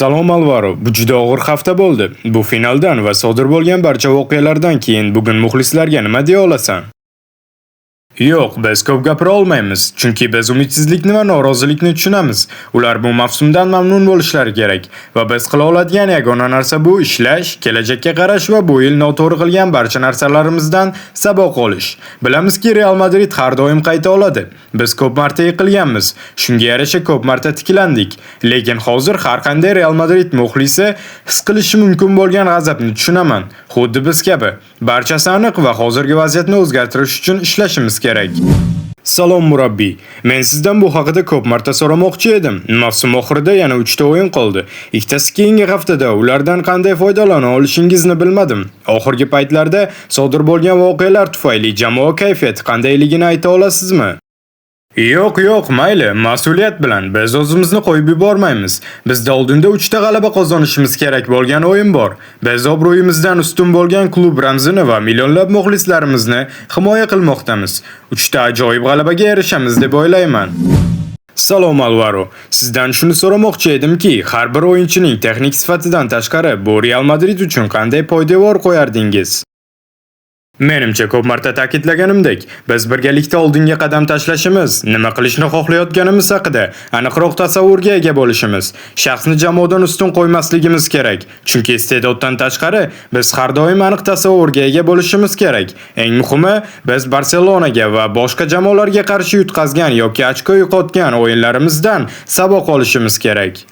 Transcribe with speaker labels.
Speaker 1: Salom Alvaro, bu juda og'ir hafta bo'ldi. Bu finaldan va sodir bo'lgan barcha voqealardan keyin bugun muxlislarga nima deya olasan? Yo'q, biz ko'p gapira olmaymiz, chunki biz umidsizlikni va norozilikni tushunamiz. Ular bu mavsumdan mamnun bo'lishlari kerak va biz qila oladigan yagona narsa bu ishlash, kelajakka qarash va bu yil noto'g'ri qilgan barcha narsalarimizdan saboq olish. Bilamizki, Real Madrid har doim qayta oladi. Biz ko'p marta yiqilganmiz, shunga yarasha ko'p marta tiklandik. Lekin hozir har qanday Real Madrid muxlisi his qilishi mumkin bo'lgan g'azabni tushunaman. Xuddi biz kabi. Barchasi aniq va hozirgi vaziyatni o'zgartirish uchun ishlashimiz kerak. Salom murabbiy. Men sizdan bu haqida ko'p marta so'ramoqchi edim. Mavsum oxirida yana 3 ta o'yin qoldi. Ikkitasi keyingi haftada ulardan qanday foydalana olishingizni bilmadim. Oxirgi paytlarda sodir bo'lgan voqealar tufayli jamoa kayfiyati qandayligini ayta olasizmi? Yo'q, mayli, mas'uliyat bilan biz o'zimizni qo'yib yubormaymiz. Bizda oldinda 3 ta g'alaba qozonishimiz kerak bo'lgan o'yin bor. Biz obro'yimizdan ustun bo'lgan klub ramzini va millionlab muxlislarimizni himoya qilmoqdamiz. 3 ta ajoyib g'alabaga erishamiz deb o'ylayman. Salom Alvaro, sizdan shuni so'ramoqchi edimki, har bir o'yinchining texnik sifatidan tashqari bu Real Madrid uchun qanday poydevor qo'yardingiz? Menimcha ko'p marta ta'kidlaganimdek, biz birgalikda oldinga qadam tashlashimiz, nima qilishni xohlayotganimiz haqida aniqroq tasavvurga ega bo'lishimiz, shaxsni jamoadan ustun qo'ymasligimiz kerak. Chunki iste'doddan tashqari biz har doim aniq tasavvurga ega bo'lishimiz kerak. Eng muhimi, biz Barselonaga va boshqa jamoalarga qarshi yutqazgan yoki ochko yo'qotgan o'yinlarimizdan saboq olishimiz kerak.